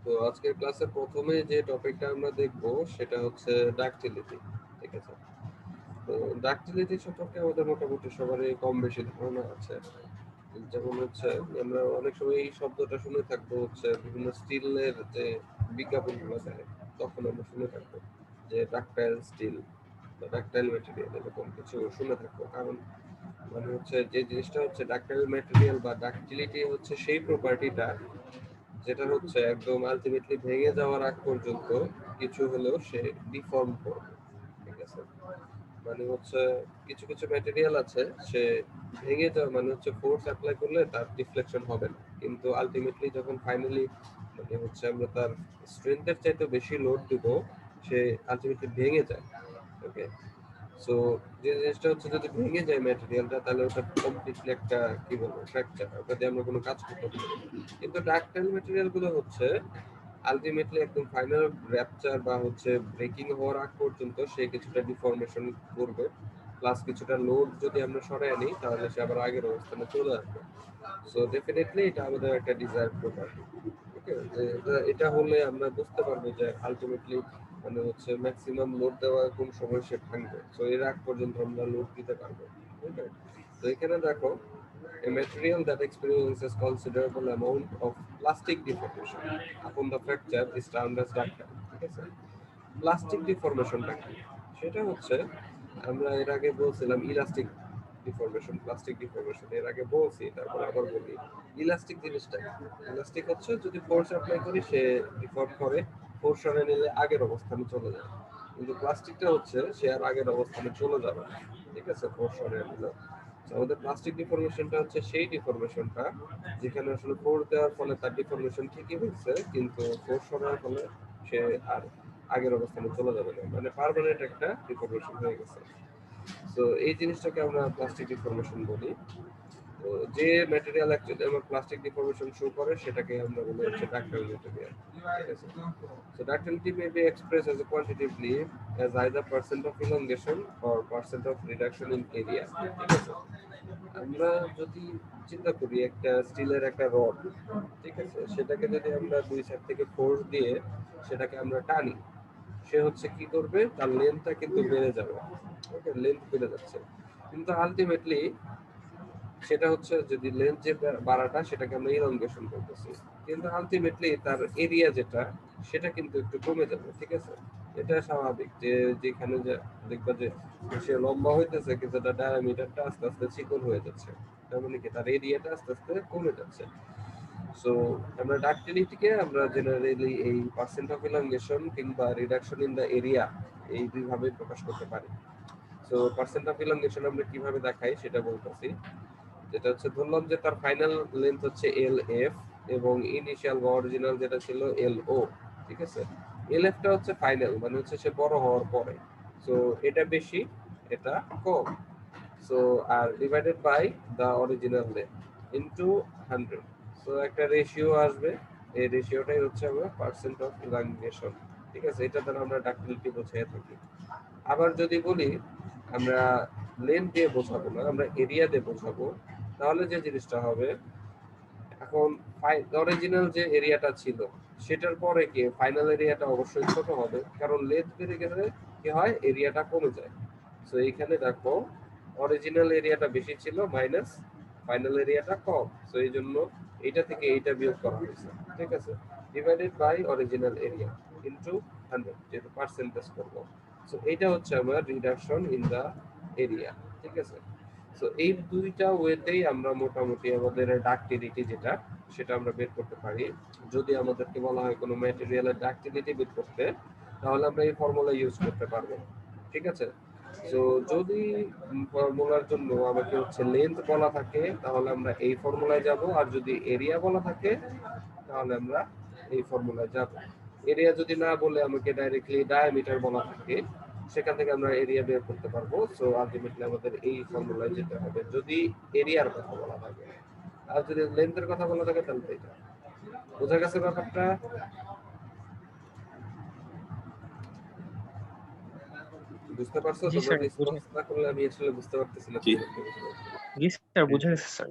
তো আজকের ক্লাসের প্রথমে যে টপিকটা আমরা দেখব সেটা হচ্ছে ডাকটিলিটি। ঠিক আছে, তো ডাকটিলিটি সম্পর্কে আমাদের মোটামুটি সবারই কম বেশি ধারণা আছে। যেমন হচ্ছে আমরা অনেক সময় এই শব্দটা শুনে থাকবো হচ্ছে বিভিন্ন স্টিলের যে বিজ্ঞাপনগুলো দেয়, তখন আমরা শুনে থাকবো যে ডাকটাইল স্টিল বা ডাকটাইল ম্যাটেরিয়াল এরকম কিছু শুনে থাকবো। কারণ মানে হচ্ছে যে জিনিসটা হচ্ছে ডাকটাইল ম্যাটেরিয়াল বা ডাকটিলিটি হচ্ছে সেই প্রপার্টিটা যেটা হচ্ছে একদম আলটিমেটলি ভেঙে যাওয়ার আগ পর্যন্ত কিছু হলেও সে ডিফর্ম করবে। ঠিক আছে, মানে হচ্ছে কিছু কিছু ম্যাটেরিয়াল আছে সে ভেঙে যাওয়া মানে হচ্ছে ফোর্স অ্যাপ্লাই করলে তার ডিফ্লেকশন হবে না, কিন্তু আলটিমেটলি যখন ফাইনালি মানে হচ্ছে আমরা তার স্ট্রেংথের চাইতে বেশি লোড দিব সে আলটিমেটলি ভেঙে যায়। ওকে, সো যে জিনিসটা হচ্ছে যদি ভেঙে যায় ম্যাটেরিয়ালটা, তাহলে ওটা কমপ্লিটলি একটা কি বলবো ফ্র্যাকচার, ওটা দিয়ে আমরা কোনো কাজ করতে পারি না। কিন্তু ডাকটাইল ম্যাটেরিয়াল গুলো হচ্ছে আলটিমেটলি একদম ফাইনাল র্যাপচার বা হচ্ছে ব্রেকিং হওয়ার আগ পর্যন্ত সে কিছুটা ডিফর্মেশন করবে, প্লাস কিছুটা লোড যদি আমরা সরাই আনি তাহলে সে আবার আগের অবস্থানে চলে আসবে। সো ডেফিনেটলি এটা আমাদের একটা ডিজায়ার প্রপার্টি। ওকে, যে এটা হলে আমরা বুঝতে পারবো যে আলটিমেটলি মানে হচ্ছে ম্যাক্সিমাম লোড দেওয়া কোন সময় সে ভাঙবে, সো এর আগ পর্যন্ত আমরা লোড দিতে পারবো। ওকে, তো এখানে দেখো a material that experiences considerable amount of plastic deformation upon the fracture is termed as ductile. ঠিক আছে, প্লাস্টিক ডিফরমেশনটা কি? সেটা হচ্ছে আমরা এর আগে বলছিলাম ইলাস্টিক ডিফরমেশন, প্লাস্টিক ডিফরমেশন এর আগে বলছি, তারপর আবার বলি ইলাস্টিক জিনিসটা। ইলাস্টিক হচ্ছে যদি ফোর্স অ্যাপ্লাই করি সে ডিফর্ম করে, ফোর্স সরে নিলে আগের অবস্থানে চলে যায়, কিন্তু প্লাস্টিকটা হচ্ছে সে আর আগের অবস্থানে চলে যাবে না। ঠিক আছে, ফোর্স সরে নিলে আমাদের প্লাস্টিক ডিফরমেশনটা হচ্ছে সেই ডিফরমেশনটা যেখানে আসলে ফোর্স দেওয়ার ফলে তার ডিফরমেশন ঠিকই হয়েছে, কিন্তু ফোর্স সরার ফলে সে আর আগের অবস্থানে চলে যাবে না, মানে পার্মানেন্ট একটা ডিফরমেশন হয়ে গেছে। তো এই জিনিসটাকে আমরা প্লাস্টিক ডিফরমেশন বলি। তো যে ম্যাটেরিয়াল অ্যাকচুয়ালি আমার প্লাস্টিক ডিফরমেশন শো করে সেটাকে আমরা বলি হচ্ছে ডাক্টাইল ম্যাটেরিয়াল। ঠিক আছে, so ductility may be expressed as a quantitatively as either percent of elongation or percent of reduction in area. ঠিক আছে, আমরা যদি চিন্তা করি একটা স্টিলের একটা রড, ঠিক আছে, সেটাকে যদি আমরা দুই সাইড থেকে ফোর্স দিয়ে সেটাকে আমরা টানি, সে হচ্ছে কি করবে, তার লেন্থটা কিন্তু বেড়ে যাবে। ওকে, লেন্থ বেড়ে যাচ্ছে, কিন্তু আলটিমেটলি সেটা হচ্ছে যদি লেন্থ যে বাড়াটা সেটাকে আমরা ইলংগেশন করতেছি, কিন্তু আলটিমেটলি তার এরিয়া যেটা সেটা কিন্তু একটু কমে যাবে। ঠিক আছে, এটা স্বাভাবিক যে যেখানে যে দেখবা যে সে লম্বা হইতেছে কিন্তু তার ডায়ামিটারটা আস্তে আস্তে চিকন হয়ে যাচ্ছে, তার মানে কি তার এরিয়াটা আস্তে আস্তে কমে যাচ্ছে। সো আমরা ডাক্টিলিটিকে আমরা জেনারেলি এই পার্সেন্ট অফ ইলংগেশন কিংবা রিডাকশন ইন দ্য এরিয়া এই দুই ভাবে প্রকাশ করতে পারি। সো পার্সেন্ট অফ ইলংগেশন আমরা কিভাবে দেখাই সেটা বলতেছি, যেটা হচ্ছে ধরলাম যে তার ফাইনাল লেন্থ হচ্ছে এল এফ এবং ইনিশিয়াল বা অরিজিনাল যেটা ছিল এল ও। ঠিক আছে, এল এফটা হচ্ছে ফাইনাল, মানে হচ্ছে সে বড় হওয়ার পরে, সো এটা বেশি এটা কম, সো আর divided by the original length into 100, so একটা রেশিও আসবে, এই রেশিওটাই হচ্ছে আমরা পার্সেন্ট অফ ইলাংগেশন। ঠিক আছে, এটা দ্বারা আমরা ডাক্টিলিটি বোঝাই থাকি। আবার যদি বলি আমরা লেন্থ দিয়ে বোঝাবো না, আমরা এরিয়া দিয়ে বোঝাবো, তাহলে যে জিনিসটা হবে এখন অরিজিনাল যে এরিয়াটা ছিল সেটার পরে কি ফাইনাল এরিয়াটা অবশ্যই ছোট হবে, কারণ লেন্থ বেড়ে গেলে কি হয় এরিয়াটা কমে যায়। সো এইখানে দেখো অরিজিনাল এরিয়াটা বেশি ছিল মাইনাস ফাইনাল এরিয়াটা কম, সো এই জন্য এইটা থেকে এইটা বিয়োগ করা হয়েছে। ঠিক আছে, divided by original area into 100 যেটা পার্সেন্টেজ করব। সো এইটা হচ্ছে আমার রিডাকশন ইন দা এরিয়া। ঠিক আছে, সো এই দুইটা ওয়েতেই আমরা মোটামুটি আমাদের ডাক্টিলিটি যেটা সেটা আমরা বের করতে পারি। যদি আমাদেরকে বলা হয় কোনো ম্যাটেরিয়ালের ডাক্টিলিটি বের করতে, তাহলে আমরা এই ফর্মুলা ইউজ করতে পারবো। ঠিক আছে, সো যদি ফর্মুলার জন্য আমাকে হচ্ছে লেন্থ বলা থাকে তাহলে আমরা এই ফর্মুলায় যাব, আর যদি এরিয়া বলা থাকে তাহলে আমরা এই ফর্মুলায় যাব। এরিয়া যদি না বলে আমাকে ডাইরেক্টলি ডায়ামিটার বলা থাকে, সেখান থেকে আমরা এরিয়া বের করতে পারবো। সো আলটিমেটলি আমাদের এই ফর্মুলায় যেতে হবে যদি এরিয়ার কথা বলা থাকে, আর যদি লেন্থের কথা বলা থাকে তাহলে এটা। বোঝা গেছে ব্যাপারটা? বুঝতে পারছো? জি তোমরা স্যার, রেসপন্স না করলে আমি আসলে বুঝতে পারতেছি না জি। তোমাদেরকে বুঝতে পারছি। জি স্যার, বুঝা গেছে স্যার।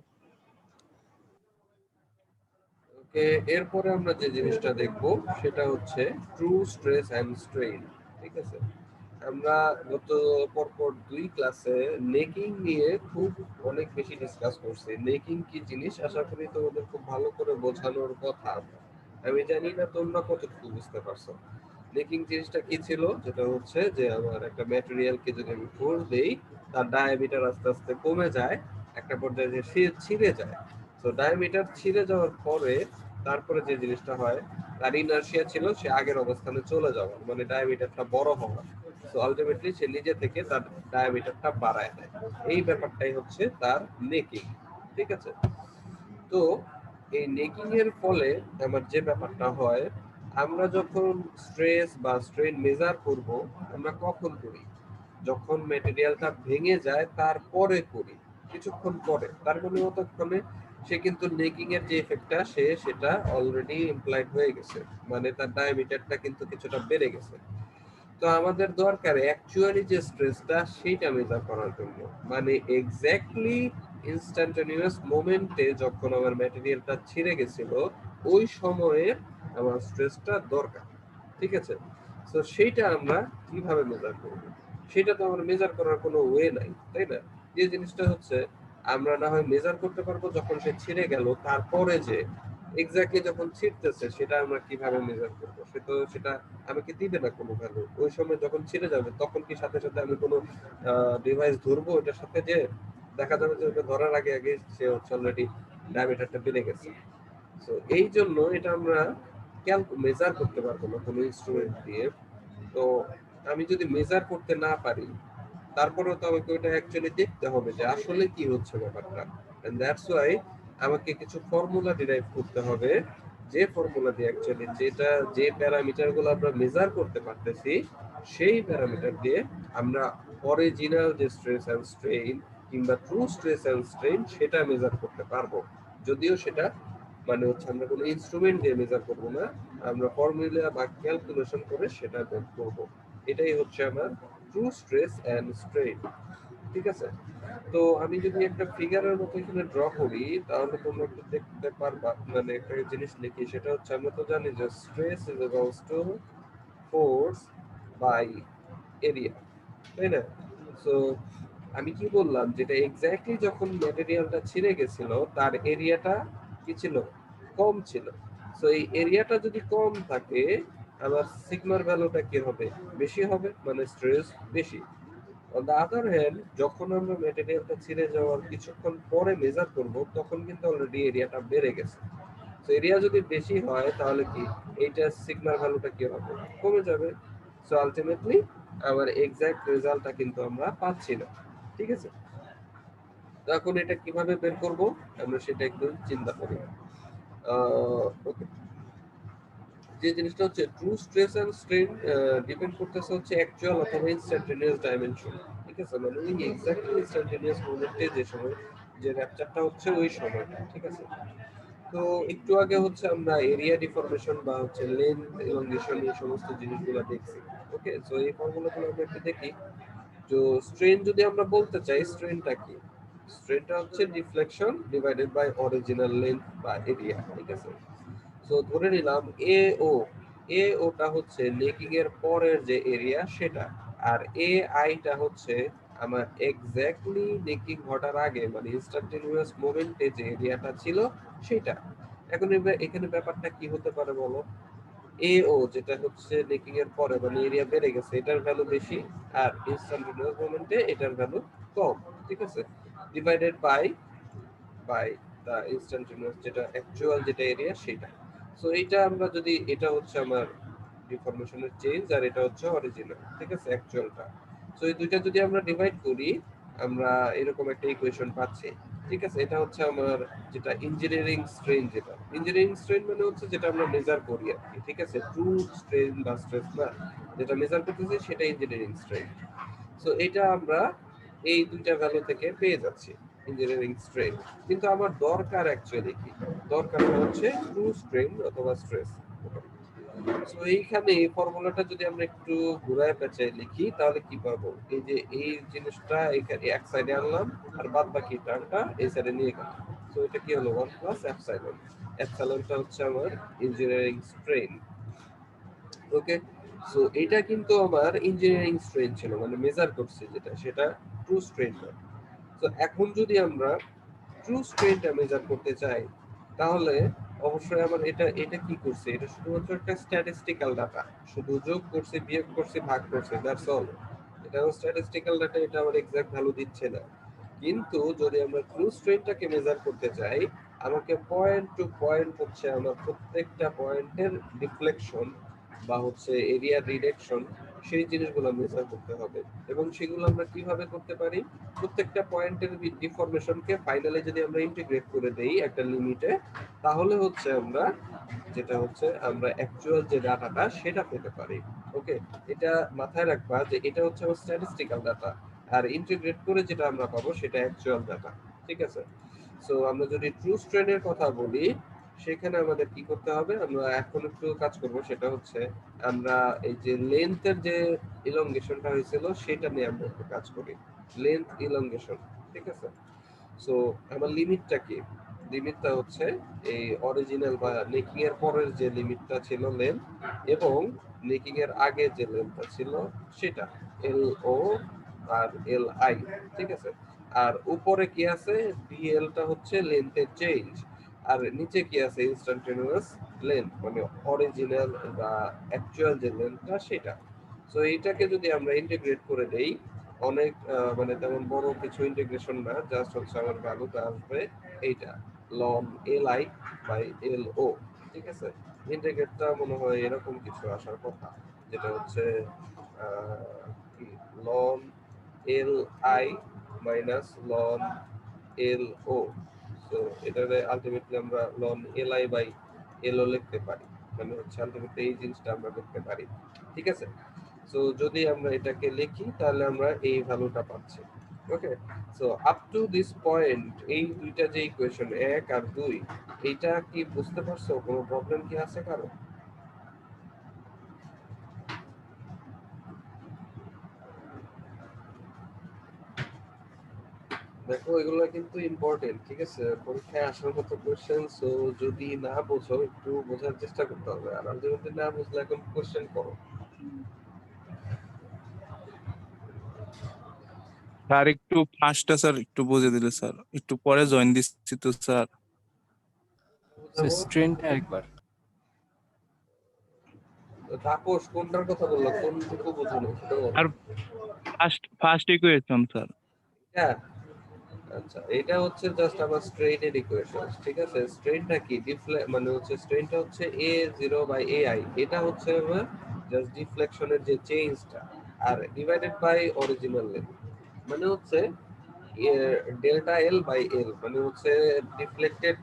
ওকে, এরপরে আমরা যে জিনিসটা দেখব সেটা হচ্ছে ট্রু স্ট্রেস অ্যান্ড স্ট্রেইন। ঠিক আছে, আমরা গত পরপর 2 ক্লাসে নেকিং নিয়ে খুব অনেক বেশি ডিসকাস করছি। নেকিং কি জিনিস আশা করি তোমাদের খুব ভালো করে বোঝানোর কথা। আমি জানি না তোমরা কতটুকু বুঝতে পারছো। নেকিং জিনিসটা কি ছিল, যেটা হচ্ছে যে আমার একটা ম্যাটেরিয়ালকে যদি আমি ফোর্স দেই, তার ডায়ামিটার আস্তে আস্তে কমে যায়, একটা পর্যায়ে যে সে ছিঁড়ে যায়। তো ডায়ামিটার ছিঁড়ে যাওয়ার পরে তারপরে যে জিনিসটা হয়, তার ইনার্শিয়া ছিল সে আগের অবস্থানে চলে যাওয়া, মানে ডায়ামিটারটা বড় হওয়া। সো আলটিমেটলি সে নিজে থেকে তার ডায়ামিটারটা বাড়ায় দেয়। এই ব্যাপারটাই হচ্ছে তার নেকিং। ঠিক আছে, তো এই নেকিং এর ফলে আমার যে ব্যাপারটা হয়, আমরা যখন স্ট্রেস বা স্ট্রেন মেজার করব, আমরা কখন করি? যখন ম্যাটেরিয়ালটা ভেঙে যায় তারপরে করি, কিছুক্ষণ পরে। তার মানে ততক্ষণে সে কিন্তু নেকিং এর যে এফেক্টটা সেটা অলরেডি ইমপ্লয়েড হয়ে গেছে, মানে তার ডায়ামিটারটা কিন্তু কিছুটা বেড়ে গেছে। তো আমাদের দরকার অ্যাকচুয়ালি যে স্ট্রেসটা সেইটা মেজার করার জন্য, মানে এক্স্যাক্টলি ইনস্ট্যান্টানিয়াস মোমেন্টে যখন আমার ম্যাটেরিয়ালটা ছিঁড়ে গেছিল ওই সময়ে আমার স্ট্রেসটা দরকার। ঠিক আছে, তো সেইটা আমরা কিভাবে মেজার করব? সেটা তো আমার মেজার করার কোনো ওয়ে নাই, তাই না? যে জিনিসটা হচ্ছে আমরা না হয় মেজার করতে পারবো যখন সে ছিঁড়ে গেল, তারপরে যে এক্স্যাক্টলি যখন ছিঁড়তেছে সেটা আমরা কিভাবে মেজার করবো? সেটা আমাকে দিবে না কোনো ভ্যালু। ওই সময় যখন ছিঁড়ে যাবে তখন কি সাথে সাথে আমি কোনো ডিভাইস ধরবো ওটার সাথে, যে দেখা যাবে যে ওটা ধরার আগে আগে সে হচ্ছে অলরেডি ডায়ামিটারটা বেড়ে গেছে। তো এই জন্য এটা আমরা মেজার করতে পারবো না কোনো ইনস্ট্রুমেন্ট দিয়ে। তো আমি যদি মেজার করতে না পারি, তারপরেও তো আমাকে ওটা অ্যাকচুয়ালি দেখতে হবে যে আসলে কি হচ্ছে ব্যাপারটা। এন্ড দ্যাটস ওয়াই আমাকে কিছু ফর্মুলা ডিরাইভ করতে হবে, যে ফর্মুলা দিয়ে অ্যাকচুয়ালি যে প্যারামিটার গুলো আমরা মেজার করতে পারতেছি, সেই প্যারামিটার দিয়ে আমরা অরিজিনাল যে স্ট্রেস এন্ড স্ট্রেইন কিংবা ট্রু স্ট্রেস এন্ড স্ট্রেইন সেটা মেজার করতে পারবো। যদিও সেটা মানে হচ্ছে আমরা কোনো ইনস্ট্রুমেন্ট দিয়ে মেজার করব না, আমরা ফর্মুলা বা ক্যালকুলেশন করে সেটা বের করব। এটাই হচ্ছে আমার ট্রু স্ট্রেস এন্ড স্ট্রেইন। ঠিক আছে, তো আমি যদি একটা ফিগারের মতো এখানে ড্র করি তাহলে তোমরা একটু দেখতে পারবা, মানে একটা জিনিস লিখি, সেটা হচ্ছে আমরা তো জানি যে stress is equals to force by area, তাই না? সো আমি কি বললাম, যেটা এক্স্যাক্টলি যখন ম্যাটেরিয়ালটা ছিঁড়ে গেছিল তার এরিয়াটা কি ছিল, কম ছিল। সো এই এরিয়াটা যদি কম থাকে, আমার সিগমার ভ্যালুটা কি হবে, বেশি হবে, মানে স্ট্রেস বেশি। অন দা আদার হ্যান্ড, যখন আমরা ম্যাটেরিয়ালটা ছিঁড়ে যাওয়ার কিছুক্ষণ পরে মেজার করব তখন কিন্তু অলরেডি এরিয়াটা বেড়ে গেছে। তো এরিয়া যদি বেশি হয় তাহলে কি এইটা সিগমার ভ্যালুটা কি হবে, কমে যাবে। সো আলটিমেটলি আমার এক্সাক্ট রেজাল্টটা কিন্তু আমরা পাচ্ছি না। ঠিক আছে, তো এখন এটা কিভাবে বের করব আমরা সেটা একটু চিন্তা করি। ওকে, যে জিনিসটা হচ্ছে true stress and strain depend করতেছে হচ্ছে অ্যাকচুয়াল অথবা ইনস্ট্যান্টেনিয়াস ডাইমেনশন। ঠিক আছে, মানে ওই এক্স্যাক্টলি ইনস্ট্যান্টেনিয়াস মোমেন্টে যে সময় যে র্যাপচারটা হচ্ছে ওই সময়টা। ঠিক আছে, তো একটু আগে হচ্ছে আমরা এরিয়া ডিফরমেশন বা হচ্ছে লেন্থ এলongation এই সমস্ত জিনিসগুলো দেখছি। ওকে, সো এই ফর্মুলাগুলো আমরা একটু দেখি। তো স্ট্রেন যদি আমরা বলতে চাই, স্ট্রেনটা কি? স্ট্রেনটা হচ্ছে deflection divided by original length বা এরিয়া। ঠিক আছে, সো ধরে নিলাম এ ও, এ ওটা হচ্ছে নেকিং এর পরের যে এরিয়া সেটা, আর এ আইটা হচ্ছে আমার এক্স্যাক্টলি নেকিং ঘটার আগে মানে ইনস্ট্যান্টেনিয়াস মোমেন্টে যে এরিয়াটা ছিল সেটা। এখন এখানে ব্যাপারটা কি হতে পারে বলো? এ ও যেটা হচ্ছে নেকিং এর পরে মানে এরিয়া বেড়ে গেছে, এটার ভ্যালু বেশি, আর ইনস্ট্যান্টেনিয়াস মোমেন্টে এটার ভ্যালু কম। ঠিক আছে, divided by by the instantaneous যেটা অ্যাকচুয়াল যেটা এরিয়া সেটা। সো এইটা আমরা যদি, এটা হচ্ছে আমার ডিফরমেশনের চেঞ্জ আর এটা হচ্ছে অরিজিনাল। ঠিক আছে, অ্যাকচুয়ালটা। সো এই দুইটা যদি আমরা ডিভাইড করি আমরা এরকম একটা ইকুয়েশন পাচ্ছি। ঠিক আছে, এটা হচ্ছে আমার যেটা ইঞ্জিনিয়ারিং স্ট্রেন, যেটা ইঞ্জিনিয়ারিং স্ট্রেন মানে হচ্ছে যেটা আমরা মেজার করি আর কি। ঠিক আছে, ট্রু স্ট্রেন বা স্ট্রেস না, যেটা মেজার করতেছি সেটা ইঞ্জিনিয়ারিং স্ট্রেন। সো এটা আমরা এই দুইটা ভ্যালু থেকে পেয়ে যাচ্ছি ইঞ্জিনিয়ারিং স্ট্রেন। কিন্তু আমার দরকার অ্যাকচুয়ালি কি, দরকার হচ্ছে ট্রু স্ট্রেন অথবা স্ট্রেস। সো এইখানে এই ফর্মুলাটা যদি আমরা একটু ঘুরায় পেঁচায় লিখি তাহলে কি পাবো, এই যে এই জিনিসটা এখানে এক সাইডে আনলাম আর বাদ বাকি টার্মটা এই সাইডে নিয়ে গেলাম। সো তো এটা কি হলো 1 প্লাস এপসাইলন। এপসাইলনটা হচ্ছে আমার ইঞ্জিনিয়ারিং স্ট্রেন। ওকে, সো এটা কিন্তু আমার ইঞ্জিনিয়ারিং স্ট্রেন ছিল, মানে মেজার করছি যেটা, সেটা ট্রু স্ট্রেন না। তো এখন যদি আমরা ট্রু স্ট্রেনটা মেজার করতে চাই, তাহলে অবশ্যই আমার এটা এটা কি করছে, এটা শুধুমাত্র একটা স্ট্যাটিস্টিক্যাল ডাটা, শুধু যোগ করছে, বিয়োগ করছে, ভাগ করছে, দ্যাটস অল। এটা স্ট্যাটিস্টিক্যাল ডাটা, এটা আমার এক্সাক্ট ভ্যালু দিচ্ছে না। কিন্তু যদি আমরা ট্রু স্ট্রেনটাকে মেজার করতে চাই, আমাকে পয়েন্ট টু পয়েন্ট হচ্ছে আমার প্রত্যেকটা পয়েন্টের ডিফ্লেকশন বা হচ্ছে এরিয়া রিডাকশন, সেই জিনিসগুলো মেজার করতে হবে। এবং সেগুলো আমরা কিভাবে করতে পারি, প্রত্যেকটা পয়েন্টের ডিফরমেশনকে ফাইনালি যদি আমরা ইন্টিগ্রেট করে দেই একটা লিমিটে, তাহলে হচ্ছে আমরা যেটা হচ্ছে আমরা অ্যাকচুয়াল যে ডাটাটা সেটা পেতে পারি। ওকে, এটা মাথায় রাখবা যে এটা হচ্ছে আমার স্ট্যাটিস্টিক্যাল ডাটা, আর ইন্টিগ্রেট করে যেটা আমরা পাবো সেটা অ্যাকচুয়াল ডাটা। ঠিক আছে, সো আমরা যদি ট্রু স্ট্রেনের কথা বলি, সেখানে আমাদের কি করতে হবে, আমরা এখন একটু কাজ করব, সেটা হচ্ছে আমরা এই যে লেন্থের যে ইলংগেশনটা হয়েছিল সেটা নিয়ে আমরা একটু কাজ করি, লেন্থ ইলংগেশন। ঠিক আছে, সো আমার লিমিটটা কি, লিমিটটা হচ্ছে এই অরিজিনাল বা নেকিং এর পরের যে লিমিটটা ছিল লেন্থ, এবং নেকিং এর আগে যে লেন্থটা ছিল সেটা এল ও আর এল আই। ঠিক আছে, আর উপরে কি আছে, ডিএলটা হচ্ছে লেন্থের চেঞ্জ, আর নিচে কি আছে, ইনস্ট্যান্টেনিয়াস লেন্থ, মানে অরিজিনাল বা অ্যাকচুয়াল যে লেন্থটা সেটা। সো এইটাকে যদি আমরা ইন্টিগ্রেট করে দেই, অনেক মানে তেমন বড় কিছু ইন্টিগ্রেশন না, জাস্ট হচ্ছে আমার ভ্যালুটা আসবে এইটা ln L I by L O. ঠিক আছে, ইন্টিগ্রেটটা মনে হয় এরকম কিছু আসার কথা, যেটা হচ্ছে ln L I minus ln L O. So এটারে আলটিমেটলি আমরা ln L I by L O লিখতে পারি, মানে হচ্ছে আলটিমেটলি এই জিনিসটা আমরা করতে পারি। ঠিক আছে, সো যদি আমরা এটাকে লিখি তাহলে আমরা এই ভ্যালুটা পাচ্ছি। Okay, so up to this point এই দুইটা যে ইকুয়েশন 1 আর 2, এইটা কি বুঝতে পারছো, কোনো প্রবলেম কি আছে কারো? দেখো এগুলো কিন্তু ইম্পর্টেন্ট, ঠিক আছে, পরীক্ষায় আসার মতো কোশ্চেন। সো যদি না বোঝো একটু বোঝার চেষ্টা করতে হবে, আর যদি না বুঝলে এখন কোশ্চেন করো। স্যার একটু ফার্স্টটা স্যার একটু বুঝে দিলে স্যার, একটু পরে জয়েন দিচ্ছি তো স্যার। বুঝাবো স্ট্রেনটা একবার তাপস কোনটার কথা বললো, কোনটুকু বোঝো না সেটা বলো। আর ফার্স্ট ইকুয়েশন স্যার। হ্যাঁ, আচ্ছা, এটা হচ্ছে জাস্ট আমার স্ট্রেইনের ইকুয়েশন। ঠিক আছে, স্ট্রেইনটা কি, মানে হচ্ছে স্ট্রেইনটা হচ্ছে এ জিরো বাই এ আই, এটা হচ্ছে আমার জাস্ট ডিফ্লেকশনের যে চেঞ্জটা, আর ডিভাইডেড বাই অরিজিনাল লেন্থ, মানে হচ্ছে ডেল্টা এল বাই এল, মানে হচ্ছে ডিফ্লেক্টেড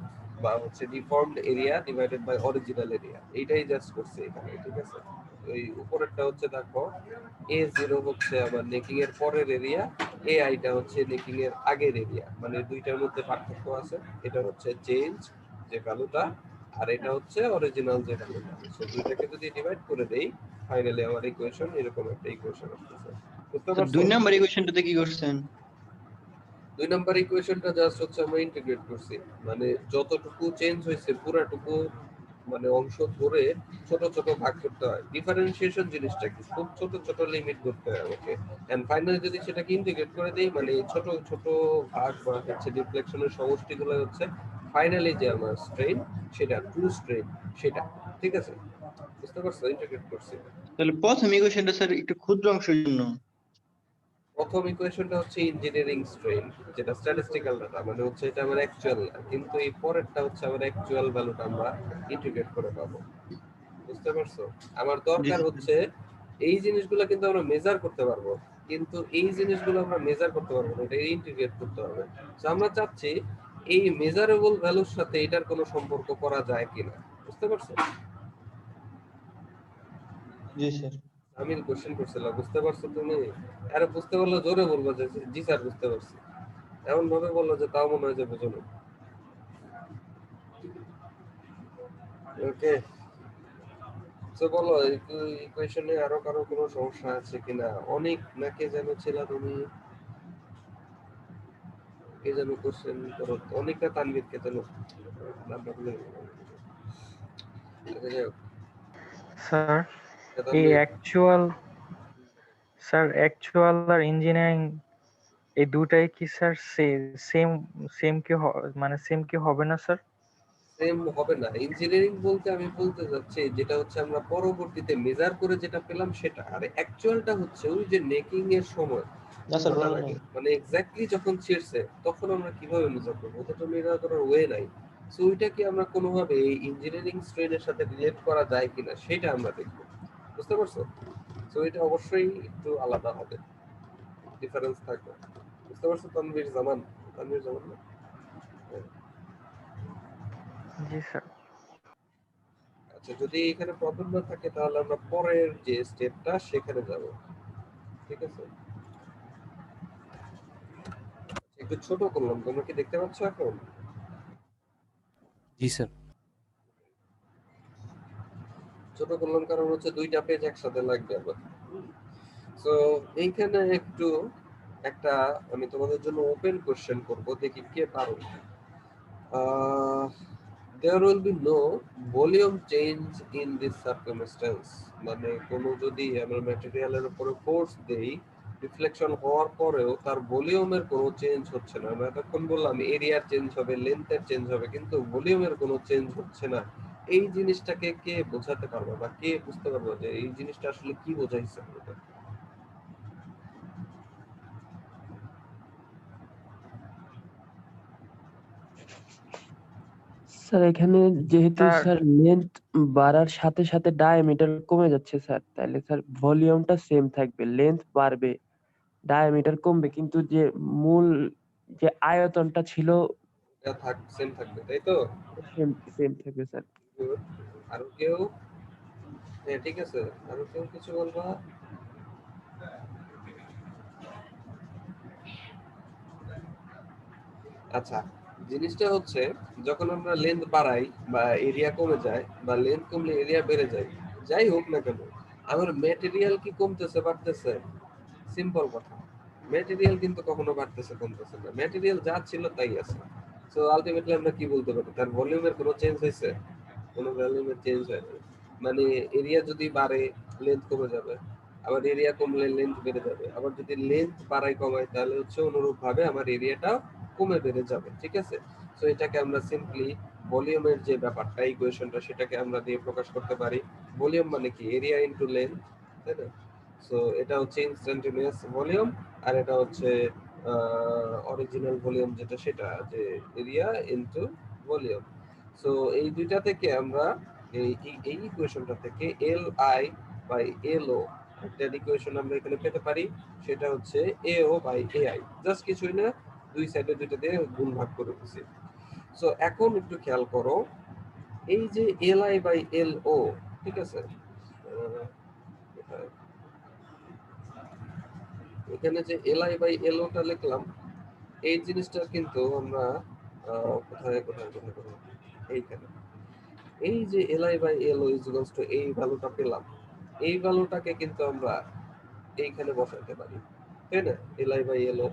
বা হচ্ছে deformed area divided by original area, এইটাই জাস্ট করছে এখানে। ঠিক আছে, ওই উপরেরটা হচ্ছে দেখো এ জিরো হচ্ছে আমার নেকিং এর পরের এরিয়া, এ আইটা হচ্ছে নেকিং এর আগের এরিয়া, মানে দুইটার মধ্যে পার্থক্য আছে। এটা হচ্ছে চেঞ্জ যে ভ্যালুটা, আর এটা হচ্ছে অরিজিনাল যে ভ্যালুটা। সো দুইটাকে যদি ডিভাইড করে দেই, ফাইনালি আমার ইকুয়েশন এরকম একটা ইকুয়েশন আসছে। বুঝতে তো পারছো? 2 নাম্বার ইকুয়েশনটাতে কি করছেন? 2 নাম্বার ইকুয়েশনটা জাস্ট হচ্ছে আমরা ইন্টিগ্রেট করছি, মানে যতটুকু চেঞ্জ হয়েছে পুরাটুকু মানে অংশ ধরে ছোট ছোট ভাগ করতে হয়। ডিফারেন্সিয়েশন জিনিসটা কি, খুব ছোট ছোট লিমিট করতে হয় ওকে, এন্ড ফাইনালি যদি সেটাকে ইন্টিগ্রেট করে দেই, মানে ছোট ছোট ভাগ বা হচ্ছে ডিফ্লেকশনের সমষ্টিগুলো হচ্ছে ফাইনালি যে আমার স্ট্রেন, সেটা ট্রু স্ট্রেন সেটা। ঠিক আছে, বুঝতে পারছো, ইন্টিগ্রেট করছি। তাহলে প্রথম ইকুয়েশনটা স্যার একটু ক্ষুদ্র অংশের জন্য। প্রথম ইকুয়েশনটা হচ্ছে ইঞ্জিনিয়ারিং স্ট্রেন, যেটা স্ট্যাটিস্টিক্যাল ডাটা, মানে হচ্ছে এটা আমার অ্যাকচুয়াল, কিন্তু এই পরেরটা হচ্ছে আমার অ্যাকচুয়াল ভ্যালুটা আমরা ইন্টিগ্রেট করে পাবো। বুঝতে পারছো, আমার জি দরকার স্যার। হচ্ছে এই জিনিসগুলো কিন্তু আমরা মেজার করতে পারবো, কিন্তু এই জিনিসগুলো আমরা মেজার করতে পারবো না, এটা ইন্টিগ্রেট করতে হবে। তো আমরা চাচ্ছি এই মেজারেবল ভ্যালুর সাথে এটার কোনো সম্পর্ক করা যায় কিনা। বুঝতে পারছো, জি স্যার। আমি কোশ্চেন করছিলাম, বুঝতে পারছো তুমি? আরে বুঝতে পারলে জোরে বলবো যে জি স্যার বুঝতে পারছি, এমন ভাবে বললো যে তাও মনে হয় যে বুঝো না। ওকে, তো বলো ইকুয়েশনে আরো কারো কোনো সমস্যা আছে কিনা? অনেক নাকি যেন ছিল তুমি। কে যেন কোশ্চেন করো, অনেকটা তানভীর কে যেন নাম্বার বলে। আচ্ছা, যাই হোক। স্যার এই তানভীর, অ্যাকচুয়াল আর ইঞ্জিনিয়ারিং এই দুটাই কি স্যার সেম সেম কি মানে সেম কি হবে না স্যার? সেম হবে না। ইঞ্জিনিয়ারিং বলতে আমি বলতে যাচ্ছি যেটা হচ্ছে আমরা পরবর্তীতে মেজার করে যেটা পেলাম সেটা, আর অ্যাকচুয়ালটা হচ্ছে ওই যে নেকিং এর সময় না স্যার ওটার বলেন আগে, না। মানে এক্স্যাক্টলি যখন ছিড়ছে তখন আমরা কিভাবে মেজার করবো, ওটা তো মেজার করার ওয়ে নাই। সো ওইটা কি আমরা কোনোভাবে এই ইঞ্জিনিয়ারিং স্ট্রেনের সাথে রিলেট করা যায় কিনা সেটা আমরা দেখবো, বুঝতে পারছো? সো এটা অবশ্যই একটু আলাদা হবে, ডিফারেন্স থাকবে, বুঝতে পারছো? তানভীর জামান, তানভীর জামান না? হ্যাঁ। জি স্যার। আচ্ছা, যদি এখানে প্রবলেম না থাকে তাহলে আমরা পরের যে স্টেপটা সেখানে যাব, ঠিক আছে? একটু ছোট করলাম, তোমরা কি দেখতে পাচ্ছ এখন? জি স্যার। ছোট করলাম কারণ হচ্ছে দুইটা পেজ একসাথে লাগবে আবার। সো এইখানে একটু একটা আমি তোমাদের জন্য ওপেন কোশ্চেন করব, দেখি কে পারো। there will be no volume change in this circumstance, মানে কোনো যদি আমরা ম্যাটেরিয়ালের উপরে ফোর্স দেই রিফ্লেকশন হওয়ার পরেও তার ভলিউমের কোনো চেঞ্জ হচ্ছে না। আমরা এতক্ষণ বললাম এরিয়ার চেঞ্জ হবে, লেন্থের চেঞ্জ হবে, কিন্তু ভলিউমের কোনো চেঞ্জ হচ্ছে না। এই জিনিসটাকে কে বোঝাতে পারবে বা কে বুঝতে পারবে যে এই জিনিসটা আসলে কি বোঝাইছে? স্যার এখানে যেহেতু স্যার স্যার লেন্থ বাড়ার সাথে সাথে ডায়ামিটার কমে যাচ্ছে স্যার, তাহলে স্যার ভলিউমটা সেম থাকবে, লেন্থ বাড়বে, ডায়ামিটার কমবে, কিন্তু যে মূল যে আয়তনটা ছিল এটা সেম থাকবে, তাই তো? সেম সেম থাকবে স্যার। Good. আরো কেউ? হ্যাঁ, ঠিক আছে, আরো কেউ কিছু বলবা? আচ্ছা, জিনিসটা হচ্ছে যখন আমরা লেন্থ বাড়াই বা এরিয়া কমে যায় বা লেন্থ কমলে এরিয়া বেড়ে যায়, যাই হোক না কেন, আমার ম্যাটেরিয়াল কি কমতেছে বাড়তেছে? সিম্পল কথা, ম্যাটেরিয়াল কিন্তু কখনো বাড়তেছে কমতেছে না, ম্যাটেরিয়াল যা ছিল তাই আছে। সো আলটিমেটলি আমরা কি বলতে পারি, তার ভলিউমের কোনো চেঞ্জ হয়েছে? কোনো ভলিউমের চেঞ্জ হয়নি। মানে এরিয়া যদি বাড়ে লেন্থ কমে যাবে, আবার এরিয়া কমলে লেন্থ বেড়ে যাবে, আবার যদি লেন্থ বাড়াই কমাই তাহলে হচ্ছে অনুরূপ ভাবে আমার এরিয়াটাও কমে বেড়ে যাবে, ঠিক আছে? সো এটাকে আমরা সিম্পলি ভলিউমের যে ব্যাপারটা ইকুয়েশনটা সেটাকে আমরা দিয়ে প্রকাশ করতে পারি। ভলিউম মানে কি? এরিয়া ইনটু লেন্থ, তাই না? সো এটা হচ্ছে ইনস্ট্যান্টেনিয়াস ভলিউম, আর এটা হচ্ছে অরিজিনাল ভলিউম যেটা সেটা যে এরিয়া ইনটু ভলিউম। সো এই দুইটা থেকে আমরা এই ইকুয়েশনটা থেকে এল আই বাই এল ও একটা ইকুয়েশন আমরা এখানে পেতে পারি, সেটা হচ্ছে এ O by A I, just কিছুই না, দুই সাইডে দুইটা দিয়ে গুণ ভাগ করে দিছি। সো এখন একটু খেয়াল করো, এই যে L I by L O, ঠিক আছে, এখানে যে এল আই বাই এল ওটা লিখলাম, এই জিনিসটা কিন্তু আমরা কোথায় কোথায় কোথায় কোথায় এইখানে এই যে L I by L O equals to এই ভ্যালুটা পেলাম, এই ভ্যালুটাকে কিন্তু আমরা এইখানে বসাইতে পারি, তাই না? L I by L O.